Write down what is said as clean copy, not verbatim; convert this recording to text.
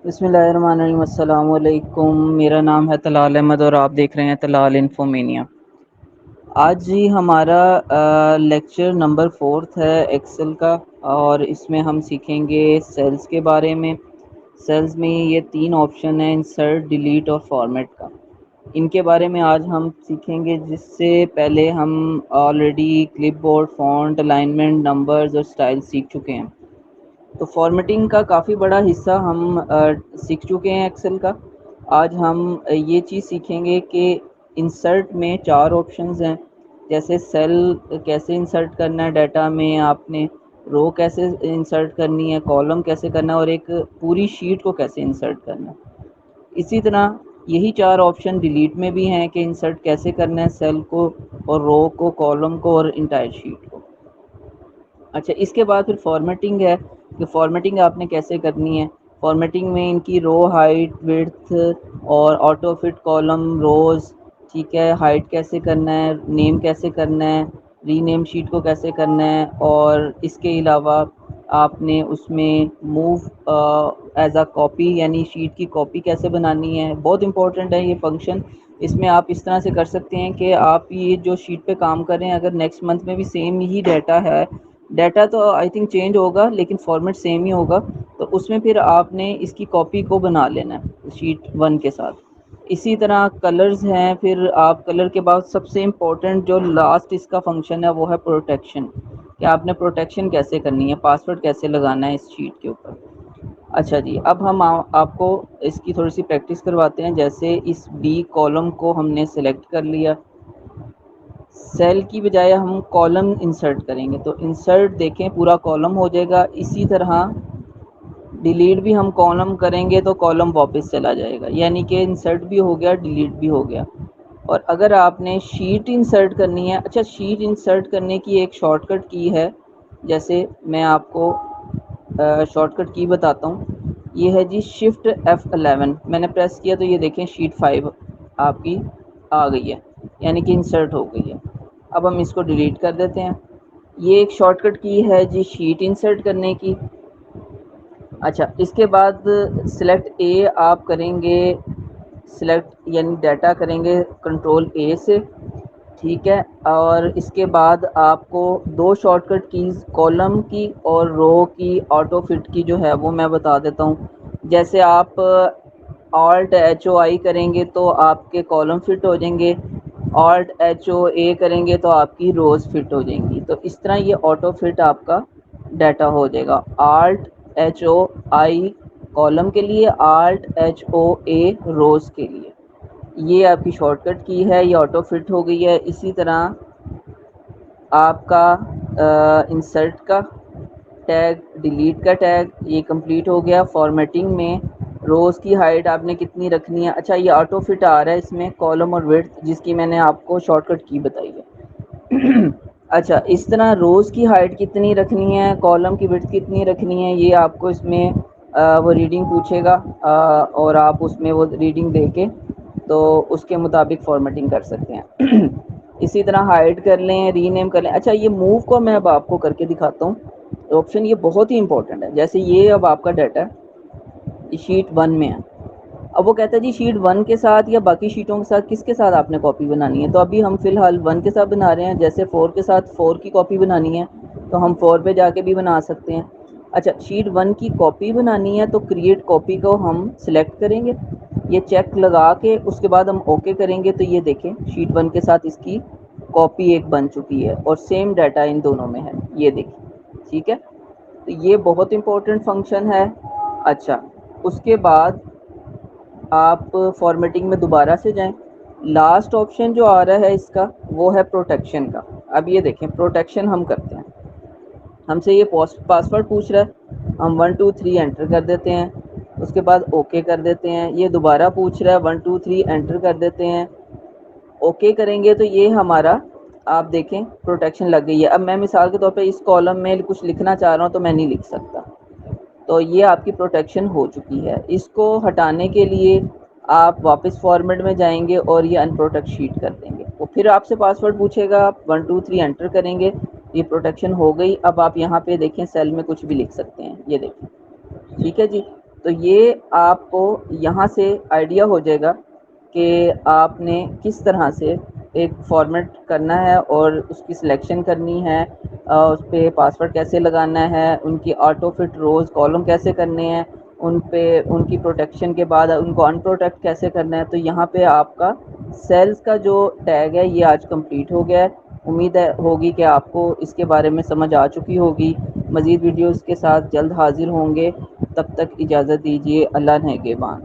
بسم اللہ الرحمن الرحیم، السلام علیکم۔ میرا نام ہے طلال احمد اور آپ دیکھ رہے ہیں طلال انفومینیا۔ آج جی ہمارا لیکچر نمبر 4 ہے ایکسل کا، اور اس میں ہم سیکھیں گے سیلز کے بارے میں۔ سیلز میں یہ 3 آپشن ہیں، انسرٹ، ڈیلیٹ اور فارمیٹ کا۔ ان کے بارے میں آج ہم سیکھیں گے، جس سے پہلے ہم already clip board, font, alignment, numbers اور سٹائل سیکھ چکے ہیں۔ تو فارمیٹنگ کا کافی بڑا حصہ ہم سیکھ چکے ہیں ایکسل کا۔ آج ہم یہ چیز سیکھیں گے کہ انسرٹ میں 4 آپشنز ہیں، جیسے سیل کیسے انسرٹ کرنا ہے ڈیٹا میں، آپ نے رو کیسے انسرٹ کرنی ہے، کالم کیسے کرنا ہے، اور ایک پوری شیٹ کو کیسے انسرٹ کرنا ہے۔ اسی طرح یہی 4 آپشن ڈیلیٹ میں بھی ہیں کہ انسرٹ کیسے کرنا ہے سیل کو اور رو کو، کالم کو اور انٹائر شیٹ کو۔ اچھا، اس کے بعد پھر فارمیٹنگ ہے کہ فارمیٹنگ آپ نے کیسے کرنی ہے۔ فارمیٹنگ میں ان کی رو ہائٹ، وڈتھ اور آٹو فٹ کالم روز، ٹھیک ہے، ہائٹ کیسے کرنا ہے، نیم کیسے کرنا ہے، ری نیم شیٹ کو کیسے کرنا ہے، اور اس کے علاوہ آپ نے اس میں موو ایز اے کاپی، یعنی شیٹ کی کاپی کیسے بنانی ہے۔ بہت امپورٹنٹ ہے یہ فنکشن۔ اس میں آپ اس طرح سے کر سکتے ہیں کہ آپ یہ جو شیٹ پہ کام کر رہے ہیں، اگر نیکسٹ منتھ میں بھی سیم ہی ڈیٹا ہے، ڈیٹا تو آئی تھنک چینج ہوگا لیکن فارمیٹ سیم ہی ہوگا، تو اس میں پھر آپ نے اس کی کاپی کو بنا لینا ہے شیٹ 1 کے ساتھ۔ اسی طرح کلرز ہیں، پھر آپ کلر کے بعد سب سے امپورٹنٹ جو لاسٹ اس کا فنکشن ہے وہ ہے پروٹیکشن، کہ آپ نے پروٹیکشن کیسے کرنی ہے، پاسورڈ کیسے لگانا ہے اس شیٹ کے اوپر۔ اچھا جی، اب ہم آپ کو اس کی تھوڑی سی پریکٹس کرواتے ہیں۔ جیسے اس بی کالم کو ہم نے سلیکٹ کر لیا، سیل کی بجائے ہم کالم انسرٹ کریں گے، تو انسرٹ دیکھیں پورا کالم ہو جائے گا۔ اسی طرح ڈیلیٹ بھی ہم کالم کریں گے تو کالم واپس چلا جائے گا، یعنی کہ انسرٹ بھی ہو گیا، ڈیلیٹ بھی ہو گیا۔ اور اگر آپ نے شیٹ انسرٹ کرنی ہے، اچھا شیٹ انسرٹ کرنے کی ایک شارٹ کٹ کی ہے، جیسے میں آپ کو شارٹ کٹ کی بتاتا ہوں۔ یہ ہے جی شفٹ F11، میں نے پریس کیا تو یہ دیکھیں شیٹ 5 آپ کی آ گئی ہے، یعنی کہ انسرٹ ہو گئی ہے۔ اب ہم اس کو ڈیلیٹ کر دیتے ہیں۔ یہ ایک شارٹ کٹ کی ہے جی شیٹ انسرٹ کرنے کی۔ اچھا، اس کے بعد سلیکٹ اے آپ کریں گے، سلیکٹ یعنی ڈیٹا کریں گے کنٹرول اے سے، ٹھیک ہے۔ اور اس کے بعد آپ کو 2 شارٹ کٹ کیز کالم کی اور رو کی آٹو فٹ کی جو ہے وہ میں بتا دیتا ہوں۔ جیسے آپ آلٹ ایچ او آئی کریں گے تو آپ کے کالم فٹ ہو جائیں گے، آلٹ ایچ او اے کریں گے تو آپ کی روز فٹ ہو جائیں گی۔ تو اس طرح یہ آٹو فٹ آپ کا ڈیٹا ہو جائے گا، آلٹ ایچ او آئی کالم کے لیے، آلٹ ایچ او اے روز کے لیے۔ یہ آپ کی شارٹ کٹ کی ہے، یہ آٹو فٹ ہو گئی ہے۔ اسی طرح آپ کا انسرٹ کا ٹیگ، ڈیلیٹ کا ٹیگ یہ کمپلیٹ ہو گیا۔ فارمیٹنگ میں روز کی ہائٹ آپ نے کتنی رکھنی ہے، اچھا یہ آٹو فٹ آ رہا ہے اس میں کالم اور وڈتھ، جس کی میں نے آپ کو شارٹ کٹ کی بتائی ہے۔ اچھا، اس طرح روز کی ہائٹ کتنی رکھنی ہے، کالم کی وڈتھ کتنی رکھنی ہے، یہ آپ کو اس میں وہ ریڈنگ پوچھے گا، اور آپ اس میں وہ ریڈنگ دے کے تو اس کے مطابق فارمیٹنگ کر سکتے ہیں۔ اسی طرح ہائڈ کر لیں، ری نیم کر لیں۔ اچھا، یہ موو کو میں اب آپ کو کر کے دکھاتا ہوں آپشن، یہ بہت ہی امپورٹنٹ ہے۔ جیسے یہ اب آپ کا ڈیٹا ہے، یہ شیٹ 1 میں ہے، اب وہ کہتا ہے جی شیٹ 1 کے ساتھ یا باقی شیٹوں کے ساتھ کس کے ساتھ آپ نے کاپی بنانی ہے، تو ابھی ہم فی الحال 1 کے ساتھ بنا رہے ہیں۔ جیسے 4 کے ساتھ 4 کی کاپی بنانی ہے تو ہم 4 پہ جا کے بھی بنا سکتے ہیں۔ اچھا، شیٹ 1 کی کاپی بنانی ہے تو کریٹ کاپی کو ہم سلیکٹ کریں گے، یہ چیک لگا کے اس کے بعد ہم اوکے کریں گے، تو یہ دیکھیں شیٹ 1 کے ساتھ اس کی کاپی ایک بن چکی ہے اور سیم ڈیٹا ان دونوں میں ہے، یہ دیکھیں، ٹھیک ہے۔ تو یہ بہت امپورٹنٹ فنکشن ہے۔ اچھا، اس کے بعد آپ فارمیٹنگ میں دوبارہ سے جائیں، لاسٹ آپشن جو آ رہا ہے اس کا وہ ہے پروٹیکشن کا۔ اب یہ دیکھیں پروٹیکشن ہم کرتے ہیں، ہم سے یہ پاسورڈ پوچھ رہا ہے، ہم 1 2 3 انٹر کر دیتے ہیں، اس کے بعد اوکے کر دیتے ہیں۔ یہ دوبارہ پوچھ رہا ہے، 1 2 3 انٹر کر دیتے ہیں، اوکے کریں گے تو یہ ہمارا آپ دیکھیں پروٹیکشن لگ گئی ہے۔ اب میں مثال کے طور پہ اس کالم میں کچھ لکھنا چاہ رہا ہوں تو میں نہیں لکھ سکتا، تو یہ آپ کی پروٹیکشن ہو چکی ہے۔ اس کو ہٹانے کے لیے آپ واپس فارمیٹ میں جائیں گے اور یہ ان پروٹیکٹ شیٹ کر دیں گے، وہ پھر آپ سے پاسورڈ پوچھے گا، آپ 1 2 3 انٹر کریں گے، یہ پروٹیکشن ہو گئی۔ اب آپ یہاں پہ دیکھیں سیل میں کچھ بھی لکھ سکتے ہیں، یہ دیکھیں، ٹھیک ہے جی۔ تو تو یہ آپ کو یہاں سے آئیڈیا ہو جائے گا کہ آپ نے کس طرح سے ایک فارمیٹ کرنا ہے اور اس کی سلیکشن کرنی ہے، اس پہ پاسورڈ کیسے لگانا ہے، ان کی آٹو فٹ روز کالم کیسے کرنے ہیں، ان پہ ان کی پروٹیکشن کے بعد ان کو ان پروٹیکٹ کیسے کرنا ہے۔ تو یہاں پہ آپ کا سیلز کا جو ٹیگ ہے یہ آج کمپلیٹ ہو گیا ہے۔ امید ہوگی کہ آپ کو اس کے بارے میں سمجھ آ چکی ہوگی۔ مزید ویڈیوز کے ساتھ جلد حاضر ہوں گے، تب تک اجازت دیجیے، اللہ نگہبان۔